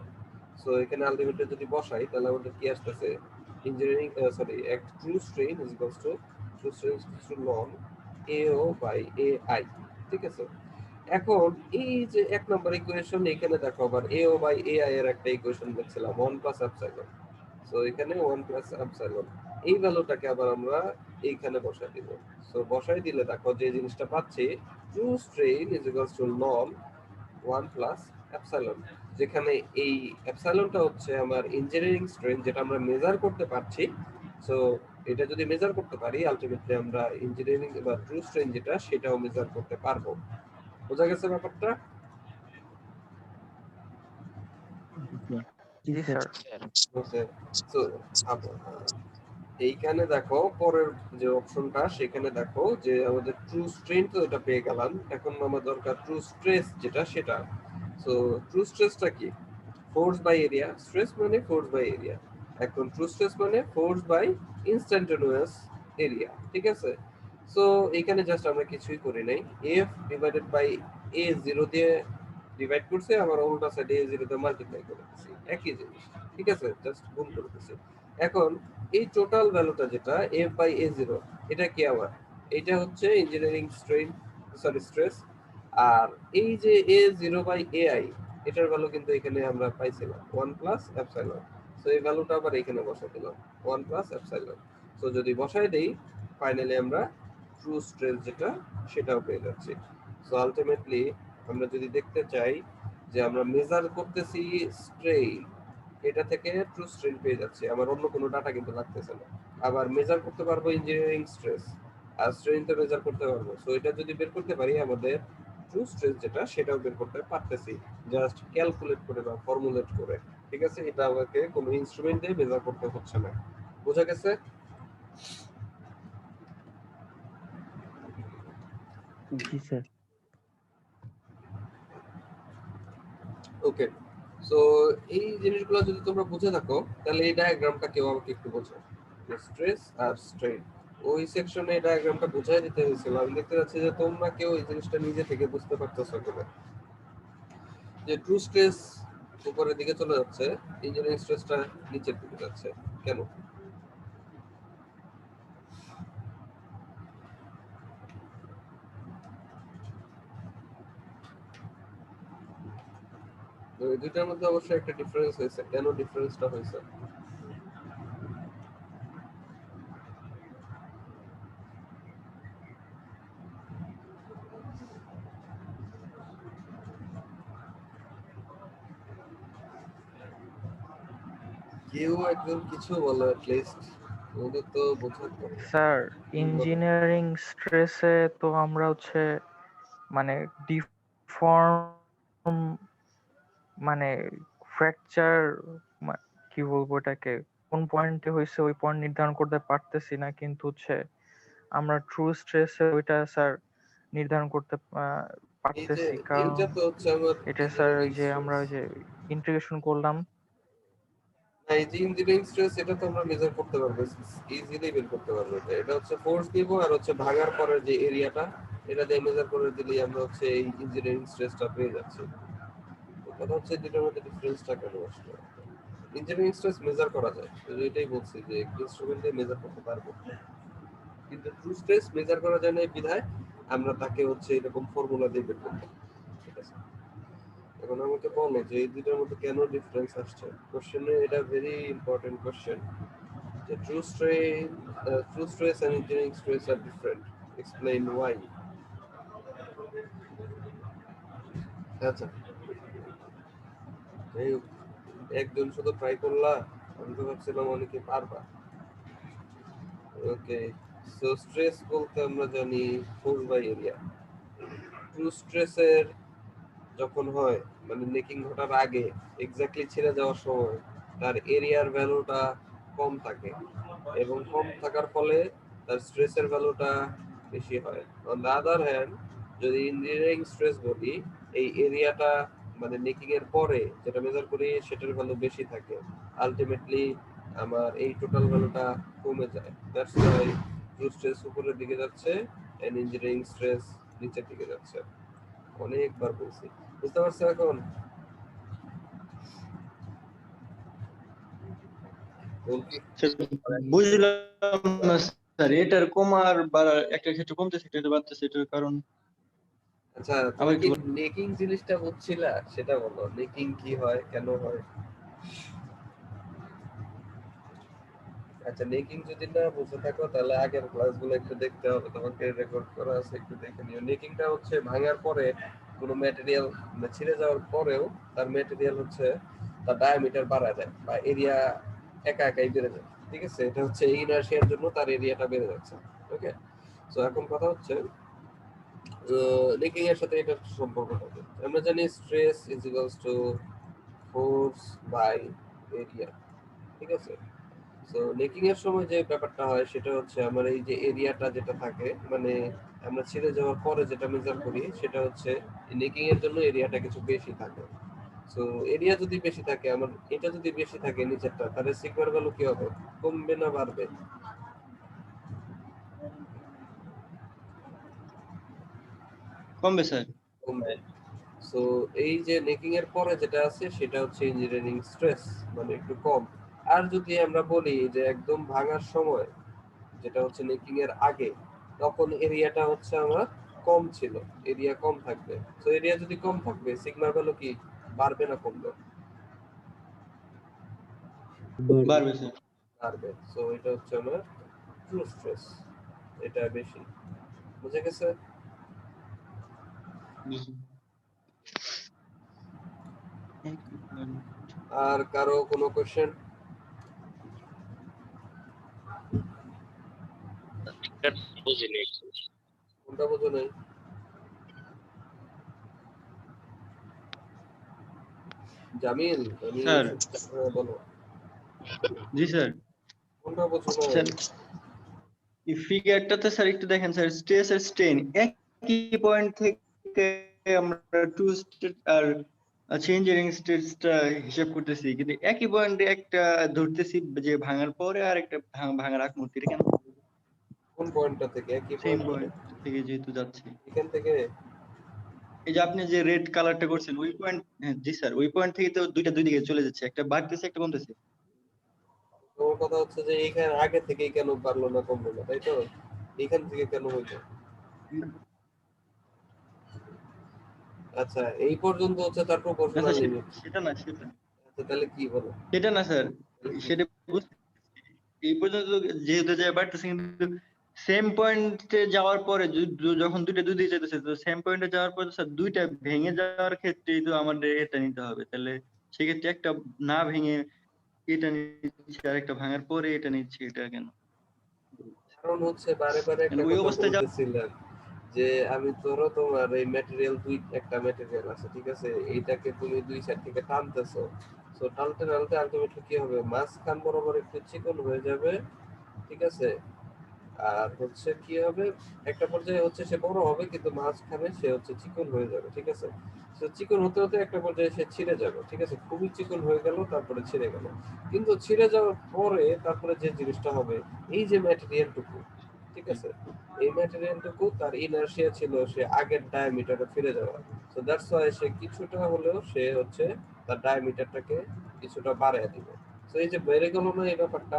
So এখানে আলটিমেটলি যদি বসাই তাহলে আমাদের কি আসতেছে, ইঞ্জিনিয়ারিং সরি এক true strain is equals to ln A O by A I, ঠিক আছে? এখন এই যে এক নম্বর ইকুয়েশন, এখানে দেখো আবার এ ও বাই এ আই এর একটা ইকুয়েশন দেখছিলাম 1 প্লাস এপসাইলন। সো এখানে 1 প্লাস এপসাইলন, এই ভ্যালুটাকে আবার আমরা এইখানে বসাই দিব। সো বসাই দিলে দেখো যে জিনিসটা পাচ্ছি, true strain is equals to ln 1 plus epsilon, যেখানে এই এপসাইলনটা হচ্ছে আমার ইঞ্জিনিয়ারিং স্ট্রেন যেটা আমরা মেজার করতে পারছি। সো এটা যদি মেজার করতে পারি আলটিমেটলি আমরা ইঞ্জিনিয়ারিং বা ট্রু স্ট্রেন যেটা সেটাও মেজার করতে পারবো। বোঝা গেছে ব্যাপারটা? জি স্যার। ওকে, সো এইখানে দেখো পরের যে অপশনটা সেখানে দেখো যে আমাদের ট্রু স্ট্রেন তো এটা পেয়ে গেলাম, এখন আমার দরকার ট্রু স্ট্রেস যেটা সেটা। সো ট্রু স্ট্রেসটা কি? ফোর্স বাই এরিয়া, স্ট্রেস মানে ফোর্স বাই এরিয়া, এখন ট্রু স্ট্রেস মানে ফোর্স বাই ইনস্ট্যান্টেনিয়াস এরিয়া, ঠিক আছে? সো এখানে জাস্ট আমরা কিছুই করি নাই, F divided by A zero দিয়ে ডিভাইড করছে, আমার উল্টা সাইডে এ জিরো দিয়ে মাল্টিপ্লাই করে দিচ্ছি, একই জিনিস। ঠিক আছে, জাস্ট গুণ করে দিছি। এখন এই টোটাল ভ্যালুটা যেটা F/A0, এটা কি আবার, এটা হচ্ছে ইঞ্জিনিয়ারিং স্ট্রেস। আর এই যে A0/AI, এটার ভ্যালু কিন্তু এখানে আমরা পাইছিলাম 1 প্লাস এপসাইলন। সো এই ভ্যালুটা আবার এখানে বসাই দিলাম 1 প্লাস এপসাইলন। সো যদি বসাই দেই, ফাইনালি আমরা ট্রু স্ট্রেস যেটা সেটাও পেয়ে যাচ্ছি। সো আলটিমেটলি আমরা যদি দেখতে চাই যে আমরা মেজার করতেছি স্ট্রেইন, এটা থেকে ট্রু স্ট্রেন পেয়ে যাচ্ছে, আমার অন্য কোনো ডাটা কিন্তু লাগতেছে না। আবার মেজার করতে পারবো ইঞ্জিনিয়ারিং স্ট্রেস, আর স্ট্রেন তো মেজার করতে পারবো। সো এটা যদি বের করতে পারি, আমাদের ট্রু স্ট্রেস যেটা সেটাও বের করতে পারতেছি, জাস্ট ক্যালকুলেট করে বা ফর্মুলেট করে। ঠিক আছে, এটা আমাকে কোনো ইনস্ট্রুমেন্ট দিয়ে মেজার করতে হচ্ছে না। বোঝা গেছে? জি স্যার। ওকে, সো এই জিনিসগুলো যদি তোমরা বুঝে থাকো, তাহলে এই ডায়াগ্রামটা কেউ আমাকে একটু বোঝো, স্ট্রেস আর স্ট্রেন। ওই সেকশনে এই ডায়াগ্রামটা বুঝাই দিতে হয়েছিল। আমি দেখতে পাচ্ছি যে তোমরা কেউ এই জিনিসটা নিজে থেকে বুঝতে পারতেছো কিনা, যে ট্রু স্ট্রেস উপরের দিকে চলে যাচ্ছে, ইঞ্জিনিয়ারিং স্ট্রেসটা নিচের দিকে যাচ্ছে, কেন? তো এই দুইটার মধ্যে অবশ্যই একটা ডিফারেন্স হয়েছে, কেন ডিফারেন্সটা হয়েছে? কেউ একজন কিছু বলো অ্যাটলিস্ট, ওদের তো বোঝার কথা। স্যার বলো। ইঞ্জিনিয়ারিং স্ট্রেসে তো আমরা হচ্ছে মানে ডিফর্ম মানে ফ্র্যাকচার, কি বলবো এটাকে, কোন পয়েন্টে হয়েছে ওই পয়েন্ট নির্ধারণ করতে পারতেছি না, কিন্তু হচ্ছে আমরা ট্রু স্ট্রেসে ওইটা স্যার নির্ধারণ করতে এই যে পারতেছি, কারণ এইটা তো হচ্ছে আমার এটা স্যার ইঞ্জিনিয়ারিং ওই যে স্ট্রেস। আমরা ওই যে ইন্টিগ্রেশন করলাম। না, এই যে ইঞ্জিনিয়ারিং স্ট্রেস, এটা তো আমরা মেজার করতে পারবো, ইজিলি বের করতে পারবো। এটা হচ্ছে ফোর্স দিব, আর হচ্ছে ভাঙার পরের যে এরিয়াটা, এটা দিয়ে মেজার করে দিলেই আমরা হচ্ছে এই ইঞ্জিনিয়ারিং স্ট্রেসটা পেয়ে যাচ্ছি। তো কথা হচ্ছে দুটোর মধ্যে ডিফারেন্সটা কেন আসলো? ইঞ্জিনিয়ারিং স্ট্রেস মেজার করা যায়, তো এটাই বলছি যে ইনস্ট্রুমেন্ট দিয়ে মেজার করতে পারবো, কিন্তু ট্রু স্ট্রেস মেজার করা যায় না, এই বিধায় আমরা তাকে হচ্ছে এরকম ফর্মুলা দিয়ে বের করতে। ঠিক আছে, এখন আমাকে বলো যে এই দুটোর মধ্যে কেন ডিফারেন্স আসছে। কোশ্চেনে এটা ভেরি ইম্পর্টেন্ট কোশ্চেন, যে true stress and engineering stress are different. Explain why. আচ্ছা, এই একজন শুধু ট্রাই করলা, আমি তো ভাবছিলাম অনেকে পারবা। ওকে, সো স্ট্রেস বলতে আমরা জানি ফোর্স বাই এরিয়া। ট্রু স্ট্রেসের যখন হয়, মানে নেকিং ঘটার আগে, এক্স্যাক্টলি ছেড়ে যাওয়ার সময় তার এরিয়ার ভ্যালুটা কম থাকে, এবং কম থাকার ফলে তার স্ট্রেসের ভ্যালুটা বেশি হয়। অন দ্য আদার হ্যান্ড, যদি ইঞ্জিনিয়ারিং স্ট্রেস বলি, এই এরিয়াটা মানে নেকিং এর পরে যেটা মেজার করি সেটার ভ্যালু বেশি থাকে, আলটিমেটলি আমার এই টোটাল ভ্যালুটা কমে যায়। দ্যাটস ওয়াই ট্রু স্ট্রেস উপরের দিকে যাচ্ছে এন্ড ইঞ্জিনিয়ারিং স্ট্রেস নিচের দিকে যাচ্ছে। অনেকবার বলছি, বুঝতে পারছো এখন? স্যার বুঝলাম না স্যার, এটার কমার বাড়ার একটা ক্ষেত্রে কমতেছে, একটা ক্ষেত্রে বাড়তেছে, এটার কারণ আচ্ছা, আবার তুমি একটু কি নেকিং জিনিসটা বুঝছিলা? সেটা বলো, নেকিং কি হয়, কেন হয়? আচ্ছা, নেকিং যদি না বুঝে থাকো, তাহলে আগের ক্লাসগুলো একটু দেখতে হবে, তোমাকে রেকর্ড করা আছে, একটু দেখে নিও। নেকিংটা হচ্ছে ভাঙার পরে কোনো ম্যাটেরিয়াল ছিঁড়ে যাওয়ার পরেও তার ম্যাটেরিয়াল হচ্ছে তার ডায়ামিটার বাড়ায় দেয়, বা এরিয়া একা একাই বেড়ে যায়। ঠিক আছে, এটা হচ্ছে ইনার্শিয়ার জন্য তার এরিয়াটা বেড়ে যাচ্ছে। ওকে, সো এখন কথা হচ্ছে নেকিং এর সাথে এটার সম্পর্ক থাকে। আমরা জানি stress is equals to force by area. ঠিক আছে, সো নেকিং এর সময় যে ব্যাপারটা হয় সেটা হচ্ছে আমার এই যে এরিয়াটা যেটা থাকে, মানে আমরা ছেড়ে যাওয়ার পরে যেটা মেজার করি সেটা হচ্ছে নেকিং এর জন্য এরিয়াটা কিছু বেশি থাকে। সো এরিয়া যদি বেশি থাকে, আমার এটা যদি বেশি থাকে নিচেরটা, তাহলে সিগমার ভ্যালু কি হবে, কমবে না বাড়বে? কমবে স্যার। কমবে। সো এই যে নেকিং এর পরে যেটা আছে সেটা হচ্ছে ইঞ্জিনিয়ারিং স্ট্রেস, মানে একটু কম। আর যদি আমরা বলি যে একদম ভাঙার সময় যেটা হচ্ছে নেকিং এর আগে, তখন এরিয়াটা হচ্ছে আমার কম ছিল, এরিয়া কম থাকবে। তো এরিয়া যদি কম থাকবে সিগমা ভ্যালু কি বাড়বে না কমবে? বাড়বে স্যার। বাড়বে। সো এটা হচ্ছে আমার ট্রু স্ট্রেস, এটা বেশি। বুঝে গেছে? আর কারো কোনো কোশ্চেন? কোনটা বোঝো নাই? জামিল, আমি স্যার। হ্যাঁ, বলো জি স্যার। কোনটা বোঝো নাই? স্যার এই ফিগারটাতে স্যার একটু দেখেন স্যার, স্ট্রেস আর স্ট্রেন একই পয়েন্ট থেকে আমরা টু স্টেট আর চেঞ্জিং স্টেটসটা হিসাব করতেছি, কিন্তু একই পয়েন্টে একটা ধরতেছি যে ভাঙার পরে আর একটা ভাঙার আগ মুহূর্তে। এটা কেন? কোন পয়েন্টটা থেকে? একই সেম পয়েন্ট পয়েন্ট থেকে যেহেতু যাচ্ছে, এখান থেকে? এই যে আপনি যে রেড কালারটা করছেন ওই পয়েন্ট, হ্যাঁ জি স্যার, ওই পয়েন্ট থেকে তো দুইটা দুই দিকে চলে যাচ্ছে, একটা বাড়তেছে একটা কমতেছে। তোমার কথা হচ্ছে যে এইখানে আগে থেকেই কেন বাড়লো না কমলো না, তাই তো? এইখান থেকে কেন হইলো? আচ্ছা, এই পর্যন্ত হচ্ছে তার না প্রপোর্শনাল স্যার, লিমিট। সেটা না, সেটা আচ্ছা তাহলে কি বলো? সেটা না স্যার, সেটা এই পর্যন্ত যেহেতু যায় বাড়তেছে, কিন্তু সেম পয়েন্টে যাওয়ার পরে যখন দুইটা দুই দিকে যেতেছে, তো সেম পয়েন্টে যাওয়ার পরে স্যার দুইটা ভেঙে যাওয়ার ক্ষেত্রেই তো আমাদের এটা নিতে হবে, তাহলে সেক্ষেত্রে একটা না ভেঙে এটা নিচ্ছে আর একটা ভাঙার পরে এটা নিচ্ছে, এটা কেন? কারণ হচ্ছে বারে বারে একটা ওই কথা অবস্থায় বলতেছিলাম যে আমি ধরো তোমার এই ম্যাটেরিয়াল একটা ম্যাটেরিয়াল আছে, ঠিক আছে, এইটাকে তুমি দুই সাইড থেকে টানতেছো। সো টানতে টানতে আলটিমেটলি কি হবে, মাঝখান বরাবর একটু চিকন হয়ে যাবে, ঠিক আছে। আর হচ্ছে কি হবে, একটা পর্যায়ে হচ্ছে সে বড় হবে কিন্তু মাঝখানে সে হচ্ছে চিকন হয়ে যাবে, ঠিক আছে। তো চিকন হতে হতে একটা পর্যায়ে সে ছিঁড়ে যাবে, ঠিক আছে, খুবই চিকন হয়ে গেল তারপরে ছিঁড়ে গেল। কিন্তু ছিঁড়ে যাওয়ার পরে তারপরে যে জিনিসটা হবে, এই যে ম্যাটেরিয়ালটুকু, ঠিক আছে, এই ম্যাটেরিয়ালটুকু তার ইনার্শিয়া ছিল সে আগের ডায়ামিটারে ফিরে যাওয়া। সো দ্যাটস ওয়াই সে কিছুটা হলেও সে হচ্ছে তার ডায়ামিটারটাকে কিছুটা বাড়ায় দিবে। সো এই যে বেড়ে গেল না এই ব্যাপারটা,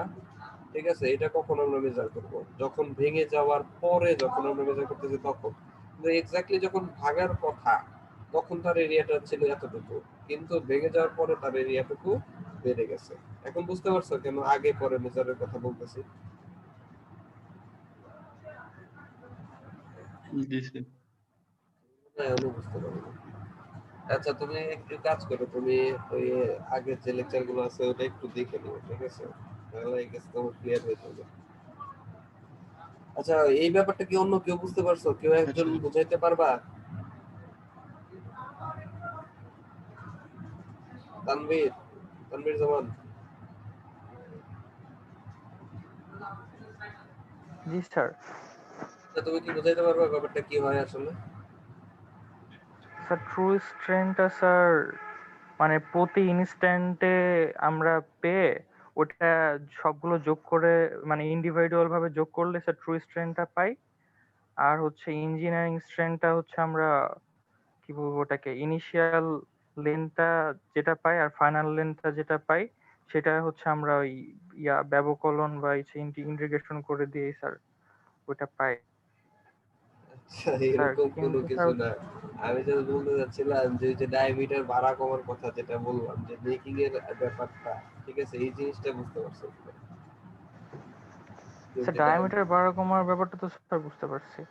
ঠিক আছে, এটা কখন আমরা মেজার করব? যখন ভেঙে যাওয়ার পরে যখন আমরা মেজার করতেছি তখন। কিন্তু এক্স্যাক্টলি যখন ভাগার কথা তখন তার এরিয়াটা ছিল এতটুকু, কিন্তু ভেঙে যাওয়ার পরে তার এরিয়াটুকু বেড়ে গেছে। এখন বুঝতে পারছো কেন আগে পরে মেজারের কথা বলতেছি? জি স্যার। হ্যাঁ, আমি বুঝতে পারি। আচ্ছা তুমি একটু কাজ করো, তুমি ওই আগের যে লেকচার গুলো আছে ওটা একটু দেখে নিও, ঠিক আছে, তাহলে এই কেস তোমার ক্লিয়ার হয়ে যাবে। আচ্ছা এই ব্যাপারটা কি অন্য কেউ বুঝতে পারছো? কেউ একজন আচ্ছা বুঝাইতে পারবা? তানভীর, তানভীর জামান, জি স্যার। আচ্ছা তুমি কি বুঝাইতে পারবা ব্যাপারটা কি হয় আসলে? স্যার ট্রু স্ট্রেনটা স্যার মানে প্রতি ইনস্ট্যান্টে আমরা পেয়ে ওটা সবগুলো যোগ করে মানে ইন্ডিভিজুয়াল ভাবে যোগ করলে স্যার ট্রু স্ট্রেনটা পাই। আর হচ্ছে ইঞ্জিনিয়ারিং স্ট্রেনটা হচ্ছে আমরা কি বলবো ওটাকে ইনিশিয়াল লেন্থটা যেটা পাই আর ফাইনাল লেন্থটা যেটা পাই সেটা হচ্ছে আমরা ওই ব্যবকলন বা ইন্টিগ্রেশন করে দিয়ে স্যার ওটা পাই আচ্ছা স্যার। এরকম কোনো কিন্তু স্যার কিছু না। আমি যেটা বলতে চাচ্ছিলাম যে ওই যে ডায়ামিটার বাড়া কমার কথা যেটা বললাম, যে মেকিং এর ব্যাপারটা, ঠিক আছে, এই জিনিসটা বুঝতে পারছো কিনা? যে স্যার যেটা ডায়ামিটার বাড়া কমার ব্যাপারটা তো স্যার বুঝতে পারছি।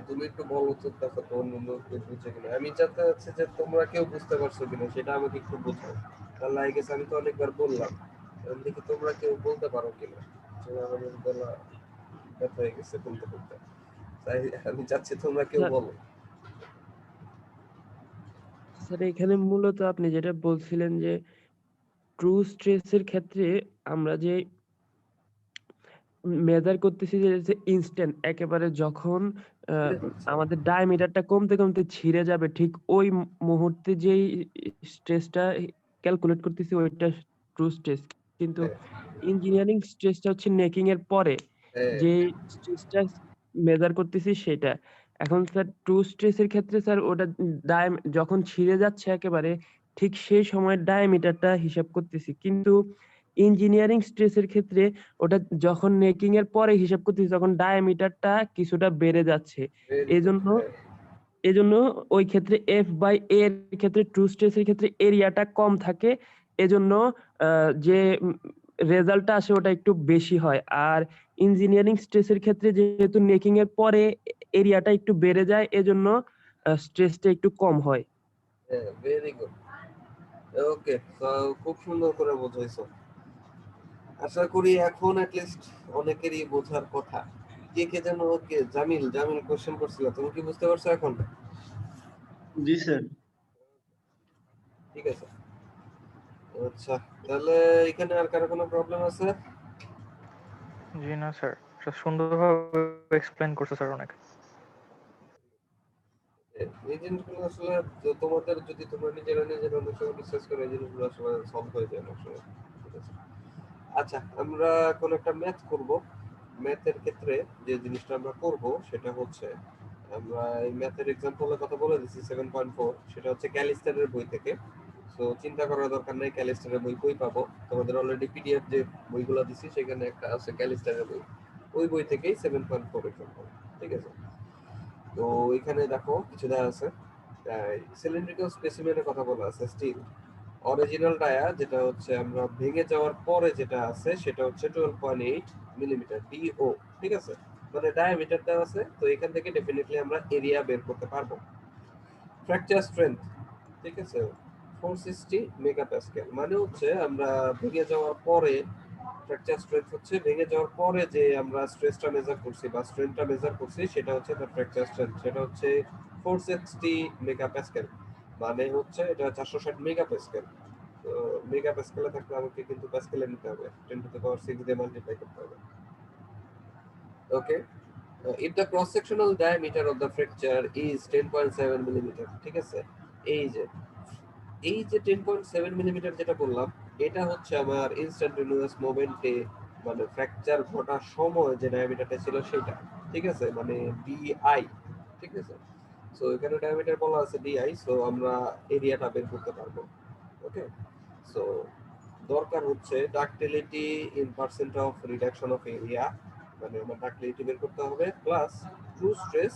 তুমি একটু বলো তো, তারপর তো অন্য কেউ বুঝছে কিনা। আমি জানতে চাচ্ছি যে তোমরা কেউ বুঝতে পারছো কিনা সেটা আমাকে একটু বোঝাও। তাহলে আই গেস আমি তো অনেকবার বললাম, এখন দেখি তোমরা কেউ বলতে পারো কিনা। আমাদের গলা ব্যথা হয়ে গেছে বলতে বলতে, তাই আমি চাচ্ছি তোমরা কেউ স্যার বলো। স্যার এখানে মূলত আপনি যেটা বলছিলেন যে ট্রু স্ট্রেসের ক্ষেত্রে আমরা যে মেজার করতেছি যে ইনস্ট্যান্ট একেবারে যখন ছিঁড়ে যাচ্ছে। আমাদের ডায়ামিটারটা কমতে কমতে ছিঁড়ে যাবে ঠিক ওই মুহূর্তে যেই স্ট্রেসটা ক্যালকুলেট করতেছি ওইটা ট্রু স্ট্রেস। কিন্তু হ্যাঁ, ইঞ্জিনিয়ারিং স্ট্রেসটা হচ্ছে নেকিং এর পরে হ্যাঁ, যে স্ট্রেসটা মেজার করতেছি সেটা। এখন স্যার ট্রু স্ট্রেসের ক্ষেত্রে স্যার ওটা যখন ছিঁড়ে যাচ্ছে একেবারে ঠিক সেই সময় ডায়ামিটারটা হিসাব করতেছি, কিন্তু ইঞ্জিনিয়ারিং স্ট্রেসের ক্ষেত্রে ওটা যখন নেকিং এর পরে হিসাব করতেছি তখন ডায়ামিটারটা কিছুটা বেড়ে যাচ্ছে। Very good. এজন্য এজন্য ওই ক্ষেত্রে এফ বাই এর ক্ষেত্রে ট্রু স্ট্রেসের ক্ষেত্রে এরিয়াটা কম থাকে, এজন্য যে রেজাল্টটা আসে ওটা একটু বেশি হয়। আর ইঞ্জিনিয়ারিং স্ট্রেসের ক্ষেত্রে যেহেতু নেকিং এর পরে এরিয়াটা একটু বেড়ে যায়, এজন্য স্ট্রেসটা একটু কম হয়। Very good. ওকে, তো খুব সুন্দর করে বোঝাইছো। আশা করি এখন লিস্ট অনেকেরই বোঝার কথা। কে যেন জামিল কোশ্চেন করছিল, তুমি কি বুঝতে পারছো এখন? জি স্যার। ঠিক আছে, আচ্ছা তাহলে এখানে আর কারো কোনো প্রবলেম আছে? জি না স্যার, সুন্দরভাবে এক্সপ্লেন করছে স্যার অনেক। এই জিনিসগুলো আসলে তোমাদের যদি তোমরা নিজেরা অনেক সময় ডিসকাস করে এই জিনিসগুলো আসলে সলভ হয়ে যায় অনেক সময়। ঠিক আছে, আচ্ছা আমরা কোন একটা ম্যাথ করব। ম্যাথের ক্ষেত্রে যে জিনিসটা আমরা করব সেটা হচ্ছে, আমরা এই ম্যাথের এক্সাম্পলের কথা বলে দিচ্ছি 7.4, সেটা হচ্ছে ক্যালিস্টারের বই থেকে। সো চিন্তা করার দরকার নেই, ক্যালিস্টারের বই পাবো। তোমাদের অলরেডি পিডিএফ যে বইগুলো দিছি সেখানে একটা আছে ক্যালিস্টারের বই, ওই বই থেকেই 7.4 এক্সাম্পল। ঠিক আছে, তো এখানে দেখো কিছু দেওয়া আছে। সিলিন্ড্রিক্যাল স্পেসিমেনের কথা বলা আছে, স্টিল অরিজিনাল ডায়া, যেটা হচ্ছে আমরা ভেঙে যাওয়ার পরে যেটা আছে সেটা হচ্ছে 12.8 মিলিমিটার ডিও। ঠিক আছে, মানে ডায়ামিটার দেওয়া আছে, তো এখান থেকে ডেফিনেটলি আমরা এরিয়া বের করতে পারবো। ফ্র্যাকচার স্ট্রেংথ, ঠিক আছে, 460 মেগাপ্যাসকেল, মানে হচ্ছে আমরা ভেঙে যাওয়ার পরে ফ্র্যাকচার স্ট্রেংথ হচ্ছে ভেঙে যাওয়ার পরে যে আমরা স্ট্রেসটা মেজার করছি বা স্ট্রেনটা মেজার করছি সেটা হচ্ছে তার ফ্র্যাকচার স্ট্রেংথ, সেটা হচ্ছে 460 মেগাপ্যাসকেল, মানে হচ্ছে এটা 460 মেগাপ্যাসকেল। তো মেগাপ্যাসকেলে থাকলে আমাকে কিন্তু প্যাসকেলে নিতে হবে, 10 টু দ্য পাওয়ার 6 দিয়ে মাল্টিপ্লাই করতে হবে। ওকে, if the cross sectional diameter of the fracture is 10.7 millimeter, ঠিক আছে, এই যে 10.7 মিলিমিটার যেটা বললাম, এটা হচ্ছে আমার ইনস্ট্যান্টেনিয়াস মোমেন্টে মানে ফ্র্যাকচার ঘটার সময় যে ডায়ামিটারটা ছিল সেটা। ঠিক আছে, মানে ডিআই। ঠিক আছে, সো এখানে ডায়ামিটার বলা আছে ডিআই, সো আমরা এরিয়াটা বের করতে পারবো। ওকে, সো দরকার হচ্ছে ductility in percent of reduction of area, মানে আমার ডাক্টিলিটি বের করতে হবে, plus true stress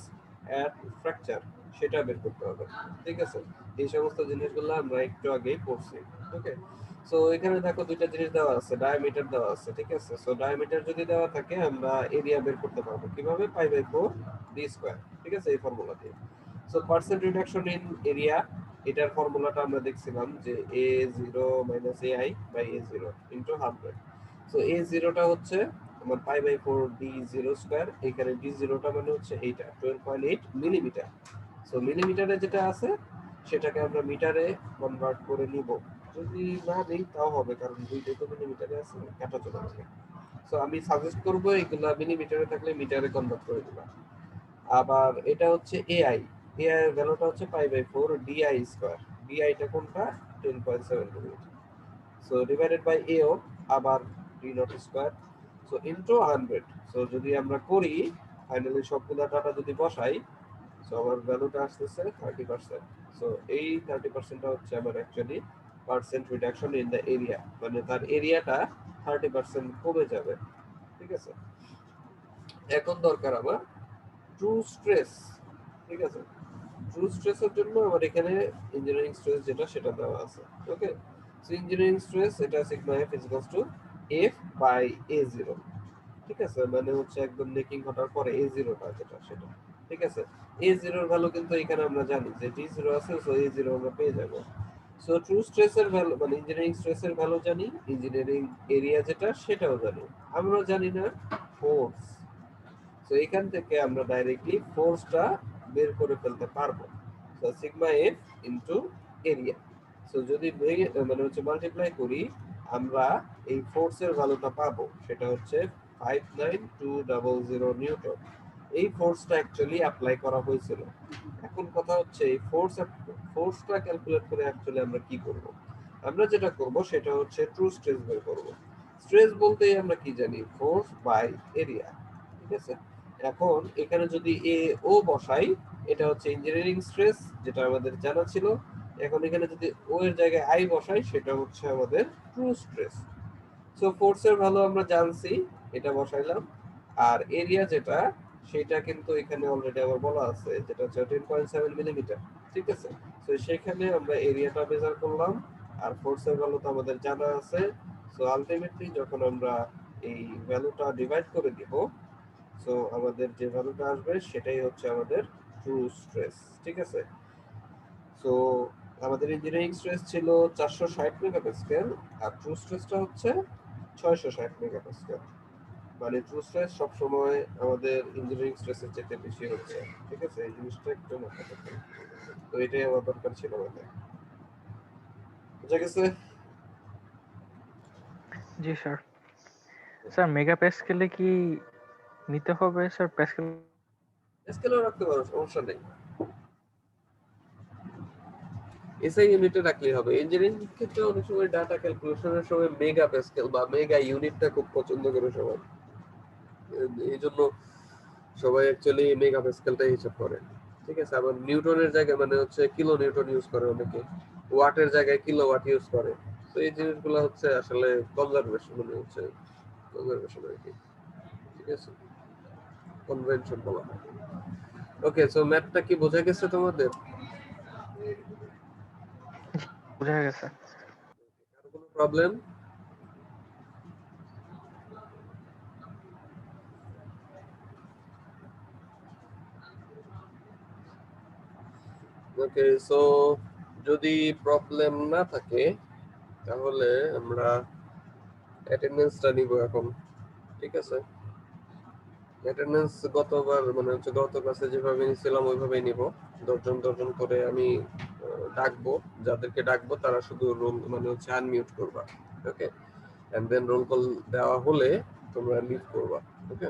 at fracture সেটা বের করতে হবে। ঠিক আছে, এই সমস্ত জিনিসগুলো আমরা একটু আগেই পড়ছি। ওকে, সো এখানে দেখো দুইটা জিনিস দেওয়া আছে, ডায়ামিটার দেওয়া আছে। ঠিক আছে, সো ডায়ামিটার যদি দেওয়া থাকে আমরা এরিয়া বের করতে পারবো কিভাবে, π/4 ডি স্কয়ার। ঠিক আছে, এই ফর্মুলা দিয়ে। So percent reduction in area, এটার ফর্মুলাটা আমরা দেখছিলাম যে a0 - ai /a0 * 100। So a0 টা হচ্ছে আমার π/4 d0 স্কয়ার, এখানে d0 টা মানে হচ্ছে এইটা 12.8 মিলিমিটার। সো মিলিমিটারে যেটা আছে সেটাকে আমরা মিটারে কনভার্ট করে নিব, যদি না নেই তাও হবে কারণ দুইটাই তো মিলিমিটারে আছে, কাটা চলে যাবে। সো আমি সাজেস্ট করব এগুলা মিলিমিটারে থাকলে মিটারে কনভার্ট করে দিবা। আবার এটা হচ্ছে এআই, এআই এর ভ্যালুটা হচ্ছে π/4 ডিআই স্কয়ার, ডিআই টা কোনটা 10.7 মিলিমিটার। সো ডিভাইডেড বাই এও আবার D not square, so into 100। So যদি আমরা করি ফাইনালি সবগুলা ডাটা যদি বসাই, সো আমার ভ্যালুটা আসতেছে 30%। সো এই 30%টা হচ্ছে আমার actually percent reduction in the area, মানে তার এরিয়াটা 30% কমে যাবে। ঠিক আছে, এখন দরকার আমার ট্রু স্ট্রেস। ঠিক আছে, ট্রু স্ট্রেসের জন্য আমার এখানে ইঞ্জিনিয়ারিং স্ট্রেস যেটা সেটা দেওয়া আছে। ওকে, সো ইঞ্জিনিয়ারিং স্ট্রেস এটা sigma F is equals to F by a0। ঠিক আছে, মানে হচ্ছে একদম নেকিং ঘটার পরে a0 টা যেটা সেটা। ঠিক আছে, a0 এর ভ্যালু কিন্তু এখানে আমরা জানি যে d0 আছে, সো a0 আমরা পেয়ে যাব। সো ট্রু স্ট্রেসের ভ্যালু মানে ইঞ্জিনিয়ারিং স্ট্রেসের ভ্যালু জানি, ইঞ্জিনিয়ারিং এরিয়া যেটা সেটাও জানি, আমরা জানি না ফোর্স। সো এখান থেকে আমরা ডাইরেক্টলি ফোর্সটা বের করে ফেলতে পারবো। So sigma F into area. So যদি মানে হচ্ছে মাল্টিপ্লাই করি, আমরা এই ফোর্সের ভ্যালুটা পাবো, সেটা হচ্ছে 59200 নিউটন। এই ফোর্সটা অ্যাকচুয়ালি অ্যাপ্লাই করা হয়েছিল। এখন কথা হচ্ছে এই ফোর্সটা ক্যালকুলেট করে অ্যাকচুয়ালি আমরা কি করব, আমরা যেটা করব সেটা হচ্ছে ট্রু স্ট্রেস বের করব। স্ট্রেস বলতেই আমরা কি জানি, ফোর্স বাই এরিয়া। ঠিক আছে, এখন এখানে যদি এ ও বসাই, এটা হচ্ছে ইঞ্জিনিয়ারিং স্ট্রেস, যেটা আমাদের জানা ছিল। এখন এখানে যদি ও এর জায়গায় আই বসাই, সেটা হচ্ছে আমাদের ট্রু স্ট্রেস। সো ফোর্সের ভ্যালু আমরা জানছি, এটা বসাইলাম। আর এরিয়া যেটা, সেটা কিন্তু এখানে অলরেডি আবার বলা আছে, যেটা হচ্ছে 10.7 মিলিমিটার। ঠিক আছে, তো সেখানে আমরা এরিয়াটা মেজার করলাম, আর ফোর্সের ভ্যালু তো আমাদের জানা আছে। সো আলটিমেটলি যখন আমরা এই ভ্যালুটা ডিভাইড করে দিব, সো আমাদের যে ভ্যালুটা আসবে সেটাই হচ্ছে আমাদের ট্রু স্ট্রেস। ঠিক আছে, সো আমাদের ইঞ্জিনিয়ারিং স্ট্রেস ছিল 460 মেগাপাস্কেল, আর ট্রু স্ট্রেসটা হচ্ছে 660 মেগাপাস্কেল। মানে ট্রু স্ট্রেস সবসময় আমাদের ইঞ্জিনিয়ারিং স্ট্রেসের চেয়ে বেশি হচ্ছে। ঠিক আছে, এই জিনিসটা একটু মাথায় রাখবেন। তো এটাই আমার দরকার ছিল মাথায়। বুঝা গেছে? জি স্যার। স্যার মেগাপ্যাসকেলে কি নিতে হবে স্যার? প্যাসকেল স্কেলও রাখতে পারো, সমস্যা নেই। এসআই ইউনিটে রাখলেই হবে। ইঞ্জিনিয়ারিং ক্ষেত্রে অনেক সময় ডাটা ক্যালকুলেশনের সময় মেগা প্যাসকেল বা মেগা ইউনিটটা খুব পছন্দ করে সবাই। এই জন্য সবাই অ্যাকচুয়ালি মেগা প্যাসকেলটাই হিসাব করে। ঠিক আছে, আবার নিউটনের জায়গায় মানে হচ্ছে কিলো নিউটন ইউজ করে অনেকে, ওয়াটের জায়গায় কিলো ওয়াট ইউজ করে। তো এই জিনিসগুলো হচ্ছে আসলে কনজারভেশন, মানে হচ্ছে কনজারভেশন আর কি। ঠিক আছে, কনভেনশন বলা হয়। ওকে, সো ম্যাথটা কি বোঝা গেছে তোমাদের? বোঝা গেছে। কারো কোনো প্রবলেম? ওকে, সো যদি প্রবলেম না থাকে তাহলে আমরা অ্যাটেন্ডেন্সটা নিব এখন। ঠিক আছে, অ্যাটেন্ডেন্স গতবার মানে হচ্ছে গত ক্লাসে যেভাবে নিছিলাম ওইভাবেই নিব। 10 জন করে আমি ডাকবো, যাদেরকে ডাকবো তারা শুধু রোল মানে হচ্ছে আনমিউট করবা। ওকে, এন্ড দেন রোল কল দেওয়া হলে তোমরা লিভ করবা। ওকে,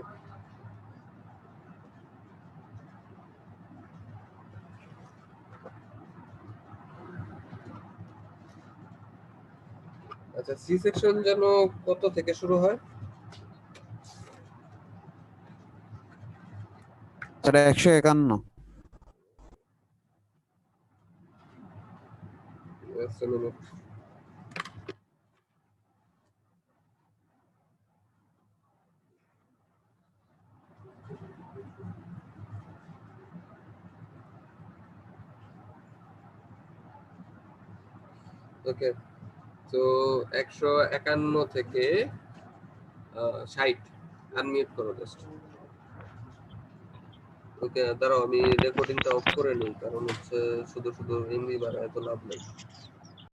আচ্ছা, সি সেকশন যেন কত থেকে শুরু হয়? স্যার 151। Just a minute. ওকে, তো 151 থেকে 60 আনমিউট করো জাস্ট। ওকে, দাঁড়াও আমি রেকর্ডিংটা অফ করে নিই, কারণ হচ্ছে শুধু শুধু এমবি বাড়ায় তো লাভ নেই।